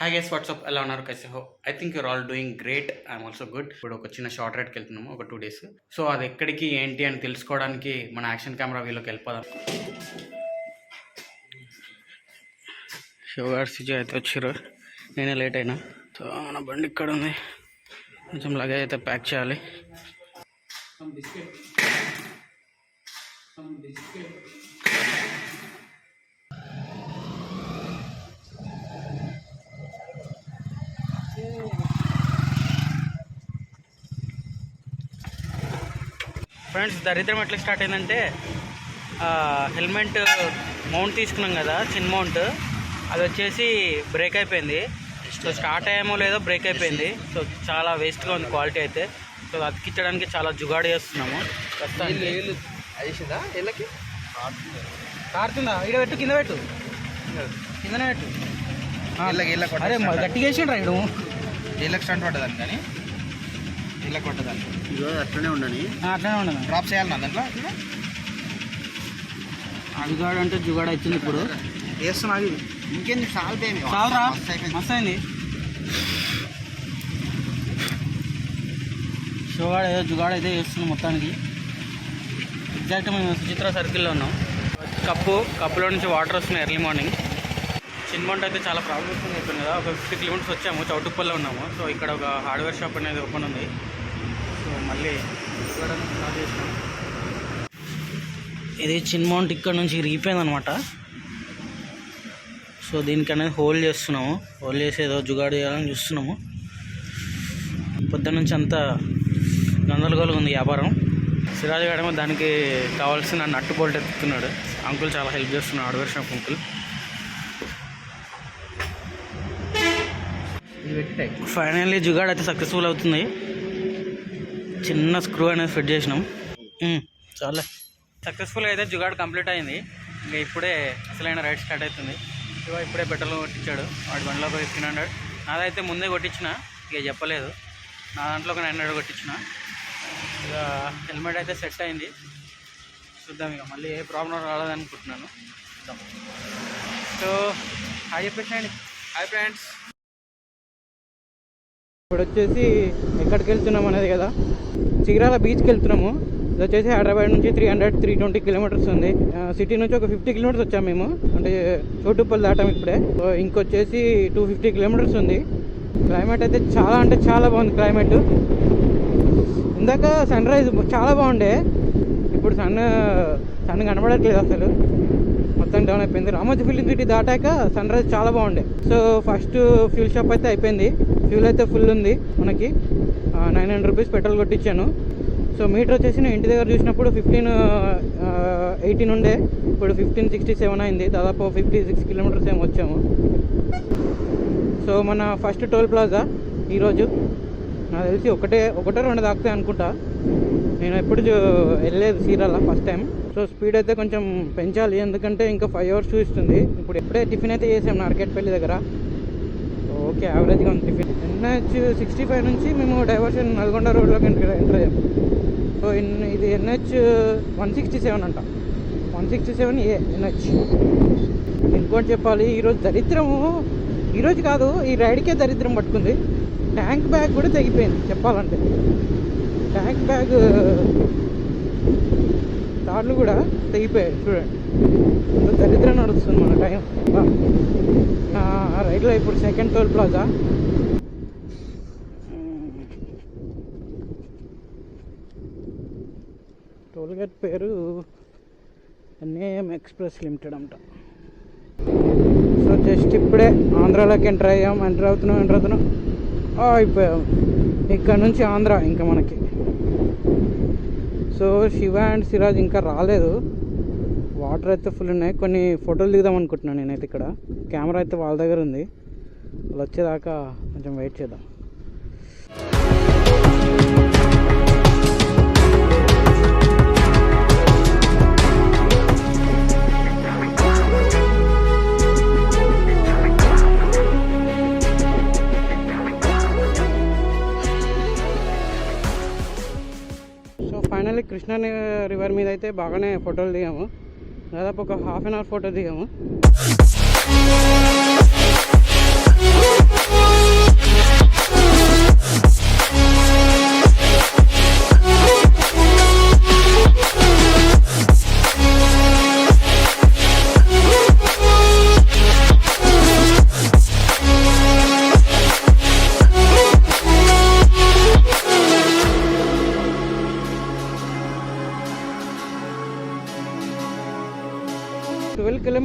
Hi guys WhatsApp ఎలా ఉన్నారు కైసే హో I think your all doing great I'm also good. ఇప్పుడు ఒక చిన్న షార్ట్ రైడ్కి వెళ్తున్నాము ఒక 2 days. సో అది ఎక్కడికి ఏంటి అని తెలుసుకోవడానికి మన యాక్షన్ కెమెరా వీలోకి వెళ్ళిపోదాం. షోగారు సిజీ అయితే వచ్చారు, నేనే లేట్ అయినా. సో మన బండి ఇక్కడ ఉంది, కొంచెం లగేజ్ అయితే ప్యాక్ చేయాలి. ఫ్రెండ్స్, దరిద్రం ఎట్లా స్టార్ట్ అయిందంటే హెల్మెట్ మౌంట్ తీసుకున్నాం కదా, చిన్న మౌంట్, అది వచ్చేసి బ్రేక్ అయిపోయింది. సో స్టార్ట్ అయ్యామో లేదో బ్రేక్ అయిపోయింది. సో చాలా వేస్ట్గా ఉంది క్వాలిటీ అయితే. సో అతికించడానికి చాలా జుగాడు చేస్తున్నాము. కారుతుందా? ఇక్కడ పెట్టు, కింద పెట్టు, కిందనే పెట్టు. అరే గట్టిగా వేసి రైడు ఇళ్ళకి స్టంట్ పడ్డదాన్ని కానీ ఇళ్ళకి కొట్టదాన్ని అట్లనే ఉండని డ్రాప్ చేయాలి నా దాంట్లో. జుగాడు అంటే జుగాడు వచ్చింది ఇప్పుడు వేస్తున్నా. అది ఇంకేంది చాలరా, మస్తు అయింది. షోగాడు ఏదో జుగాడు అయితే వేస్తుంది మొత్తానికి. ఎగ్జాక్ట్ మేము సుచిత్ర సర్కిల్లో ఉన్నాం. కప్పులో నుంచి వాటర్ వస్తున్నాయి ఎర్లీ మార్నింగ్. చిన్మంట అయితే చాలా ప్రాబ్లమ్స్ అయిపోయింది కదా. ఒక 50 kilometers వచ్చాము, చౌటుప్పల్లో ఉన్నాము. సో ఇక్కడ ఒక హార్డ్వేర్ షాప్ అనేది ఓపెన్ ఉంది. సో మళ్ళీ స్టార్ట్ చేసినాం. ఇది చిన్మౌంట్ ఇక్కడ నుంచి ఇరిగిపోయింది అనమాట. సో దీనికి అనేది హోల్డ్ చేస్తున్నాము. హోల్డ్ చేసి ఏదో జుగాడు చేయాలని చూస్తున్నాము. పొద్దున్న నుంచి అంతా గందరగోళంగా ఉంది వ్యాపారం. సిరాజ్ గాడేమో దానికి కావాల్సిన నట్టు బోల్ట్ ఎత్తుతున్నాడు. అంకుల్ చాలా హెల్ప్ చేస్తున్నాడు, hardware shop uncle. Finally jugaad అయితే సక్సెస్ఫుల్ అవుతుంది. చిన్న స్క్రూ అనేది ఫిట్ చేసినాం. చాలా సక్సెస్ఫుల్గా అయితే జుగాడ్ కంప్లీట్ అయింది. ఇంకా ఇప్పుడే అసలైన రైడ్ స్టార్ట్ అవుతుంది. ఇప్పుడే పెట్రోల్ కొట్టించాడు వాడి బండిలో 1500. నాదైతే ముందే కొట్టించిన, ఇక చెప్పలేదు. నా దాంట్లో ఒక 900 కొట్టించిన. ఇక హెల్మెట్ అయితే సెట్ అయింది. చూద్దాం, ఇక మళ్ళీ ఏ ప్రాబ్లం రాలేదనుకుంటున్నాను. సో హాయ్ చెప్పేసండి. హాయ్ ఫ్రెండ్స్, ఇప్పుడు వచ్చేసి ఎక్కడికి వెళ్తున్నాం అనేది కదా, చిగిరాల బీచ్కి వెళ్తున్నాము. ఇది వచ్చేసి హైదరాబాద్ నుంచి 320 kilometers ఉంది. సిటీ నుంచి ఒక 50 kilometers వచ్చాము మేము, అంటే చోటుప్పల్ దాటాము ఇప్పుడే. ఇంకొచ్చేసి 250 kilometers ఉంది. క్లైమేట్ అయితే చాలా అంటే చాలా బాగుంది క్లైమేట్. ఇందాక సన్ రైజ్ చాలా బాగుండే, ఇప్పుడు సన్ కనబడట్లేదు అసలు, మొత్తం డౌన్ అయిపోయింది. రామోజీ ఫిలిం సిటీ దాటాక సన్ రైజ్ చాలా బాగుండే. సో ఫస్ట్ ఫ్యూల్ షాప్ అయితే అయిపోయింది. ఫ్యూల్ అయితే ఫుల్ ఉంది మనకి. 900 rupees పెట్రోల్ కొట్టించాను. సో మీటర్ వచ్చేసి నేను ఇంటి దగ్గర చూసినప్పుడు 1518 ఉండే, ఇప్పుడు 1567 అయింది. దాదాపు 56 kilometers ఏమో వచ్చాము. సో మన ఫస్ట్ టోల్ ప్లాజా ఈరోజు. నాకు తెలిసి ఒకటో రెండు దాకుతాయి అనుకుంటా. నేను ఎప్పుడు వెళ్ళలేదు సీరాల, ఫస్ట్ టైం. సో స్పీడ్ అయితే కొంచెం పెంచాలి, ఎందుకంటే ఇంకా 5 hours చూపిస్తుంది. ఇప్పుడు ఎప్పుడే టిఫిన్ అయితే చేసాం నార్కెట్పల్లి దగ్గర. ఓకే, యావరేజ్గా ఉంది టిఫిన్. NH 65 నుంచి మేము డైవర్షన్ నల్గొండ రోడ్లోకి ఎంటర్ అయ్యాం. సో ఇది NH 167 అంట, 167A NH. ఇంకోటి చెప్పాలి, ఈరోజు దరిద్రము, ఈరోజు కాదు ఈ రైడ్కే దరిద్రం పట్టుకుంది. ట్యాంక్ బ్యాగ్ కూడా తెగిపోయింది చెప్పాలంటే. ట్యాంక్ బ్యాగ్ తాళ్ళు కూడా తెగిపోయాయి చూడండి. దరిద్రం నడుస్తుంది మన టైం. రైడ్లో ఇప్పుడు second toll plaza. Toll gate పేరు NAM ఎక్స్ప్రెస్ లిమిటెడ్ అంట. సో జస్ట్ ఇప్పుడే ఆంధ్రాలోకి ఎంటర్ అవుతున్నాం. అయిపోయాం. ఇక్కడ నుంచి ఆంధ్ర ఇంకా మనకి. సో శివ అండ్ సిరాజ్ ఇంకా రాలేదు. వాటర్ అయితే ఫుల్ ఉన్నాయి. కొన్ని ఫోటోలు దిగుదాం అనుకుంటున్నాను నేనైతే. ఇక్కడ కెమెరా అయితే వాళ్ళ దగ్గర ఉంది. వాళ్ళు వచ్చేదాకా కొంచెం వెయిట్ చేద్దాం. ఫైనల్లీ కృష్ణా రివర్ మీద అయితే బాగానే ఫోటోలు దిగాము. దాదాపు ఒక 1/2 hour ఫోటో దిగాము.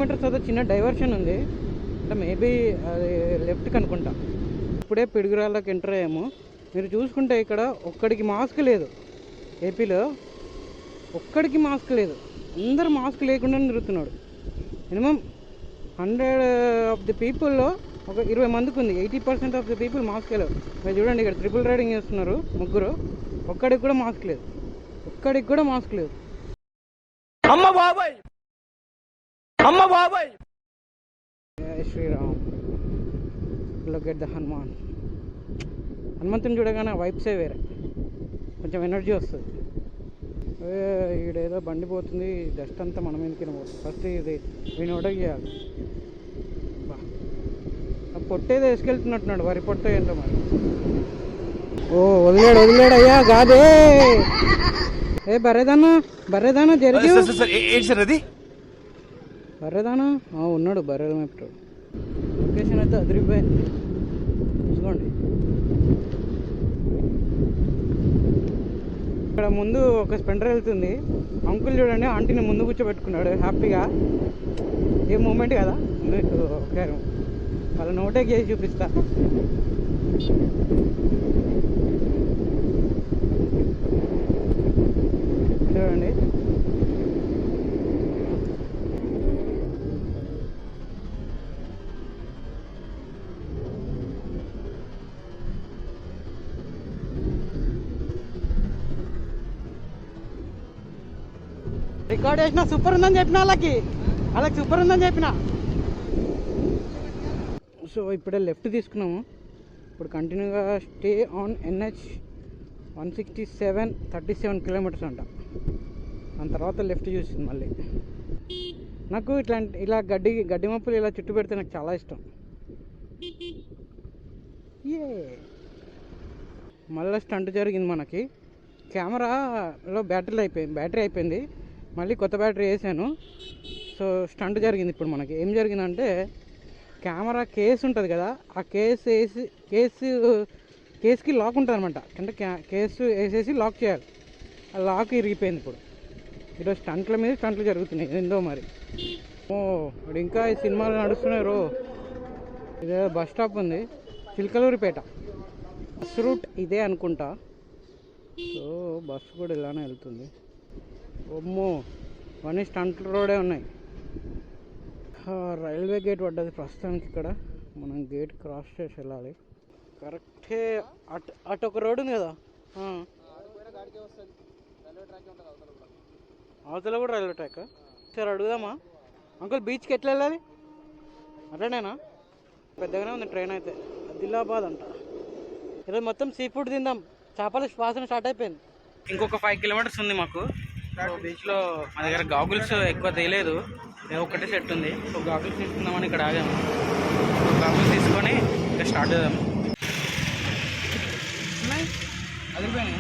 కిలోమీటర్స్ అయితే చిన్న డైవర్షన్ ఉంది, అంటే మేబీ అది లెఫ్ట్కి అనుకుంటా. ఇప్పుడే పిడుగురాళ్ళకి ఎంటర్ అయ్యాము. మీరు చూసుకుంటే ఇక్కడ ఒక్కడికి మాస్క్ లేదు, ఏపీలో ఒక్కడికి మాస్క్ లేదు, అందరు మాస్క్ లేకుండానే తిరుగుతున్నాడు. మినిమం 100 ఆఫ్ ది పీపుల్లో ఒక 20 మందికి ఉంది. 80% ఆఫ్ ది పీపుల్ మాస్క్ లేవు. మీరు చూడండి ఇక్కడ ట్రిపుల్ రైడింగ్ చేస్తున్నారు ముగ్గురు, ఒక్కడికి కూడా మాస్క్ లేదు, ఒక్కడికి కూడా మాస్క్ లేదు. అమ్మ బాబాయ్, అమ్మ బాబాయ్. జై Shriram. Look at the Hanuman. హనుమంతుని చూడగానే వైబ్సే వేరే, కొంచెం ఎనర్జీ వస్తుంది. ఈడేదో బండి పోతుంది, డస్ట్ అంతా మన మీదకి పోతుంది. ఫస్ట్ ఇది వీని ఒకటి చేయాలి. పొట్టేదో వేసుకెళ్తున్నట్టున్నాడు, వరి పొట్ట ఏంటో మరి. ఓ వదిలేడు అయ్యా కాదే. ఏ బర్రెదానా జరిగి బర్రెదానా ఉన్నాడు, బర్రెలు మేపుతాడు. లొకేషన్ అయితే అదిరిపోయింది, చూసుకోండి. ఇక్కడ ముందు ఒక స్పెండర్ వెళ్తుంది. అంకుల్ చూడండి ఆంటీని ముందు కూర్చోబెట్టుకున్నాడు హ్యాపీగా. ఏ మూమెంట్ కదా మీకు ఓకే, వాళ్ళ నోటే చేసి చూపిస్తా. చూడండి రికార్డ్ చేసిన సూపర్ ఉందని చెప్పిన వాళ్ళకి సూపర్ ఉందని చెప్పిన. సో ఇప్పుడే లెఫ్ట్ తీసుకున్నాము. ఇప్పుడు కంటిన్యూగా స్టే ఆన్ NH 167 37 కిలోమీటర్స్ అంట. దాని తర్వాత లెఫ్ట్ చూసింది మళ్ళీ. నాకు ఇలా గడ్డి మప్పులు ఇలా చుట్టూ పెడితే నాకు చాలా ఇష్టం. మళ్ళీ స్టంట్ జరిగింది మనకి. కెమెరాలో బ్యాటరీ అయిపోయింది, మళ్ళీ కొత్త బ్యాటరీ వేసాను. సో స్టంట్ జరిగింది ఇప్పుడు మనకి. ఏం జరిగిందంటే కెమెరా కేసు ఉంటుంది కదా, ఆ కేసుకి లాక్ ఉంటుంది అనమాట. అంటే కేసు వేసేసి లాక్ చేయాలి, ఆ లాక్ ఇరిగిపోయింది. ఇప్పుడు ఈరోజు స్టంట్ల మీద స్టంట్లు జరుగుతున్నాయి ఏందో మరి. ఇప్పుడు ఇంకా ఈ సినిమాలు నడుస్తున్నాయి రో. ఇదే బస్ స్టాప్ ఉంది, చిలకలూరిపేట. బస్ రూట్ ఇదే అనుకుంటా. సో బస్సు కూడా ఇలానే వెళ్తుంది. ఓమ్మో, ఇవన్నీ స్టంట్ రోడే ఉన్నాయి. రైల్వే గేట్ పడ్డది ప్రస్తుతానికి. ఇక్కడ మనం గేట్ క్రాస్ చేసి వెళ్ళాలి. కరెక్టే, అటు ఒక రోడ్ ఉంది కదా, అవతల కూడా రైల్వే ట్రాక్. సరే అడుగుదామా అంకుల్, బీచ్కి ఎట్లా వెళ్ళాలి? అట్లనేనా? పెద్దగానే ఉంది ట్రైన్ అయితే. ఆదిలాబాద్ అంట. ఈరోజు మొత్తం సీ ఫుడ్ తిందాం. చేపల శ్వాసన స్టార్ట్ అయిపోయింది. ఇంకొక 5 కిలోమీటర్స్ ఉంది మాకు. బీచ్లో మా దగ్గర గాగుల్స్ ఎక్కువ తెలియదు, ఒకటే సెట్ ఉంది. సో గాగుల్స్ తీసుకుందామని ఇక్కడ ఆగాము. సో గాగుల్స్ తీసుకొని ఇంకా స్టార్ట్ చేద్దాము. అదిరిపోయినాయి.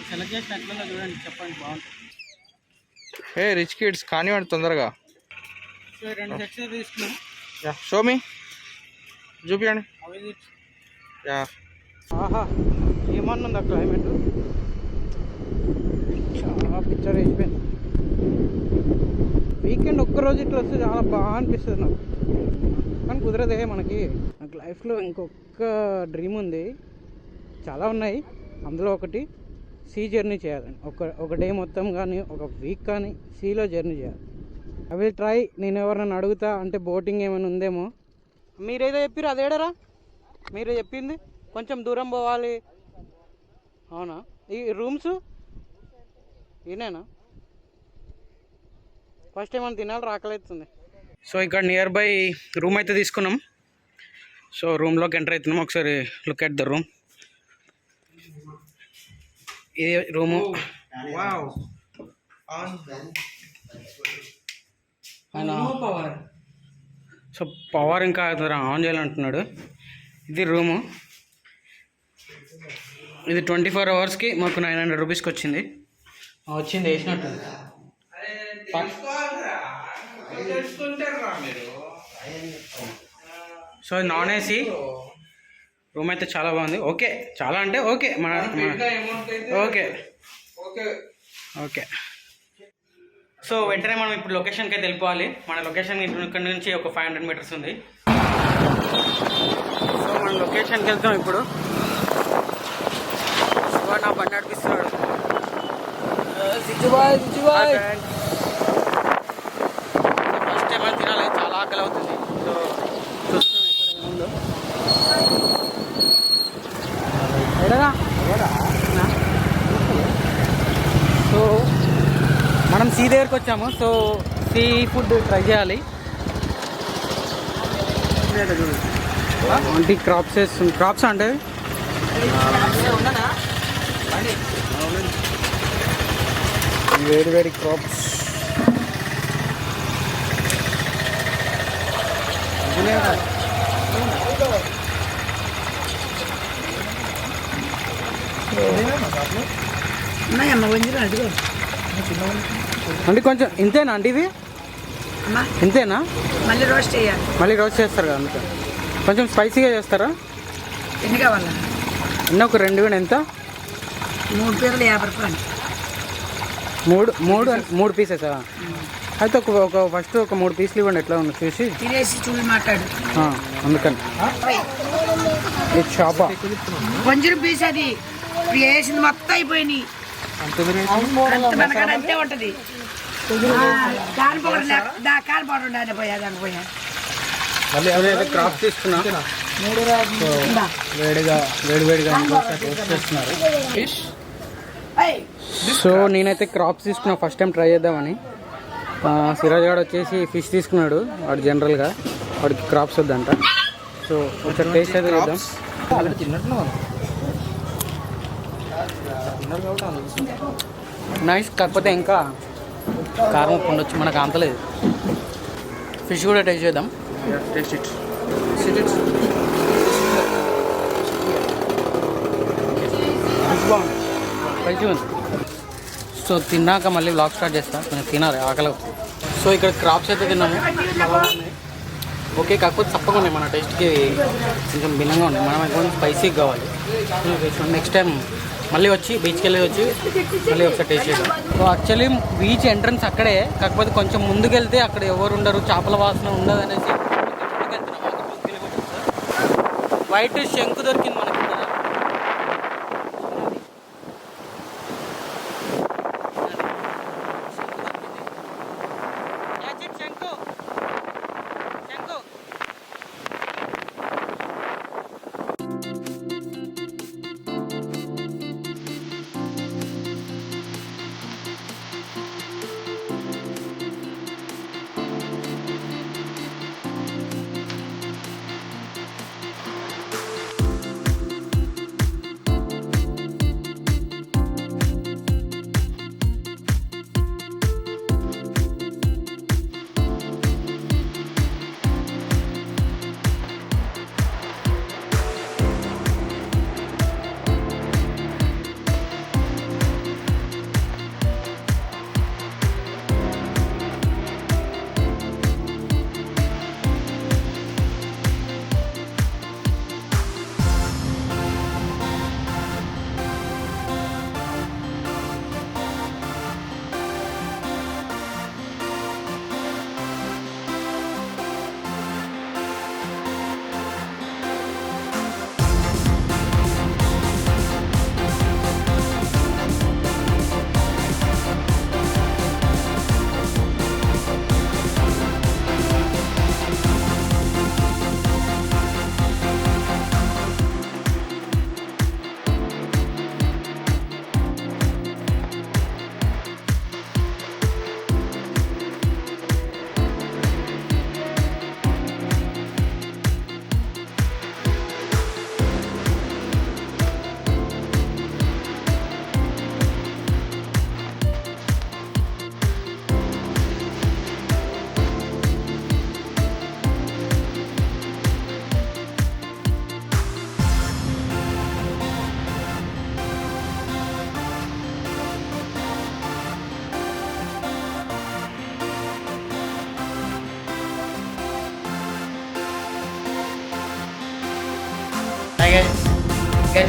సెలెక్ట్ చేసిన ఎట్లా చూడండి, చెప్పండి, బాగుంటుంది. హే రిచ్ కిడ్స్ కానివ్వండి తొందరగా. సో 2 సెట్స్ తీసుకున్నాం. షో మీ చూపించండి. ఆహా, ఏమన్నా క్లైమేట్ చాలా పిక్చర్ వేసిపోయింది. వీకెండ్ ఒక్కరోజు ఇట్లా వస్తే చాలా బాగా అనిపిస్తుంది నాకు, కానీ కుదరదే మనకి. నాకు లైఫ్లో ఇంకొక డ్రీమ్ ఉంది, చాలా ఉన్నాయి. అందులో ఒకటి సీ జర్నీ చేయాలని. ఒక డే మొత్తం కానీ ఒక వీక్ కానీ సీలో జర్నీ చేయాలి. I will try. నేను ఎవరినైనా అడుగుతా, అంటే బోటింగ్ ఏమైనా ఉందేమో. మీరేదో చెప్పారు అదేడరా, మీరు చెప్పింది కొంచెం దూరం పోవాలి. అవునా? ఈ రూమ్స్ ఈయనేనా? ఫస్ట్ టైం మనం తినాలి, రాకలేస్తుంది. సో ఇక్కడ నియర్ బై రూమ్ అయితే తీసుకున్నాం. సో రూమ్లోకి ఎంటర్ అవుతున్నాం. ఒకసారి లుక్ ఎట్ ద రూమ్. ఇది రూము. సో పవర్ ఇంకా ఆన్ చేయాలంటున్నాడు. ఇది రూము. ఇది 24 అవర్స్కి మాకు 900 రూపీస్కి వచ్చింది. వేసినట్టు. సో నాన్ ఏసీ రూమ్ అయితే చాలా బాగుంది. ఓకే, చాలా అంటే ఓకే ఓకే ఓకే. సో వెంటనే మనం ఇప్పుడు లొకేషన్కి అయితే వెళ్ళిపోవాలి. మన లొకేషన్ ఇక్కడ నుంచి ఒక 500 మీటర్స్ ఉంది. సో మనం లొకేషన్కి వెళ్తాం ఇప్పుడు. నా బండి నడిపిస్తున్నాడు. ఫస్ట్ టైం అని తినాలి, చాలా ఆకలి అవుతుంది. సో చూస్తున్నాం ఇక్కడ ఏముందో. సో మనం సీ దగ్గరికి వచ్చాము. సో సీ ఫుడ్ ట్రై చేయాలి. అంటే క్రాప్స్ అంటే వేడి క్రాప్స్. అంటే కొంచెం ఇంతేనా అండి ఇవి? ఇంతేనా? మళ్ళీ రోస్ట్ చేయాలి. మళ్ళీ రోస్ట్ చేస్తారు కదా, అందుకే కొంచెం స్పైసీగా చేస్తారా? ఎన్ని కావాలా? ఎన్ని ఒక 2 కూడా ఎంత? 3 పీసులు 50 రూపాయలు. మూడు పీసెసా? అయితే ఒక ఫస్ట్ ఒక 3 పీసులు ఇవ్వండి, ఎట్లా ఉంది చూసి. తినేసి చూసి మాట్లాడు. అందుకని షాపా కొంచెం పీస్ అది వేసింది మొత్తం అయిపోయినాయి. మనకాడ అంతే ఉంటది. కాని పౌడర్ ఉండాలి పోయా దానికి పోయా. మళ్ళీ అదే క్రాప్ తీసుకున్నా వేడిగా చేస్తున్నారు. సో నేనైతే క్రాప్స్ తీసుకున్నా ఫస్ట్ టైం ట్రై చేద్దామని. సిరాజ్ గారు వచ్చేసి ఫిష్ తీసుకున్నాడు. వాడు జనరల్గా వాడికి క్రాప్స్ వద్దంట. సో ఒకసారి టేస్ట్ అయితే చేద్దాం. నైస్, కాకపోతే ఇంకా కారం ఉప్పు ఉండొచ్చు, మనకు అంతలేదు. ఫిష్ కూడా టేస్ట్ చేద్దాం. టేస్ట్ ఇట్ బాగుంది, మంచిగా ఉంది. సో తిన్నాక మళ్ళీ వ్లాగ్ స్టార్ట్ చేస్తా. కొంచెం తినాలి, ఆకలి. సో ఇక్కడ క్రాప్స్ అయితే తిన్నాము, ఓకే. కాకపోతే తప్పకుండా ఉన్నాయి, మన టేస్ట్కి కొంచెం భిన్నంగా ఉన్నాయి. మనం కొంచెం స్పైసీగా కావాలి. నెక్స్ట్ టైం మళ్ళీ వచ్చి బీచ్కి వెళ్ళి మళ్ళీ ఒకసారి టేస్ట్ చేద్దాం. సో యాక్చువల్లీ బీచ్ ఎంట్రన్స్ అక్కడే, కాకపోతే కొంచెం ముందుకెళ్తే అక్కడ ఎవరు ఉండరు, చేపల వాసన ఉండదు అనేసి వైట్ శంకు దొరికింది మనకి.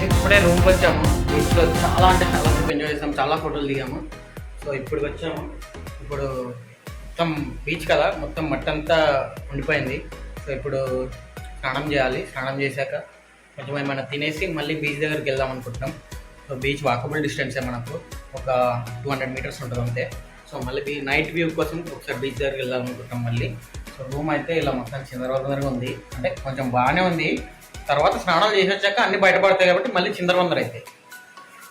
ఇప్పుడే రూమ్కి వచ్చాము. బీచ్లో చాలా అంటే చాలా ఎంజాయ్ చేసాము, చాలా ఫోటోలు దిగాము. సో ఇప్పుడు వచ్చాము. ఇప్పుడు మొత్తం బీచ్ కదా, మొత్తం మట్టి అంతా ఉండిపోయింది. సో ఇప్పుడు స్నానం చేయాలి. స్నానం చేశాక కొంచెం ఏమైనా తినేసి మళ్ళీ బీచ్ దగ్గరికి వెళ్దాం అనుకుంటున్నాం. సో బీచ్ వాకబుల్ డిస్టెన్సే, మనకు ఒక 200 మీటర్స్ ఉంటుంది అంతే. సో మళ్ళీ నైట్ వ్యూ కోసం ఒకసారి బీచ్ దగ్గరికి వెళ్దాం అనుకుంటున్నాం మళ్ళీ. సో రూమ్ అయితే ఇలా మొత్తం చిందరవందరగా ఉంది, అంటే కొంచెం బాగానే ఉంది. తర్వాత స్నానాలు చేసి వచ్చాక అన్ని బయటపడతాయి కాబట్టి మళ్ళీ చిందరవందర అవుతాయి.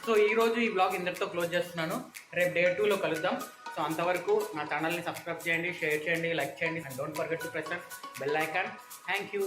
సో ఈరోజు ఈ బ్లాగ్ ఇంతటితో క్లోజ్ చేస్తున్నాను. రేపు డే 2లో కలుద్దాం. సో అంతవరకు నా ఛానల్ని సబ్స్క్రైబ్ చేయండి, షేర్ చేయండి, లైక్ చేయండి, and don't forget to press bell icon. Thank you.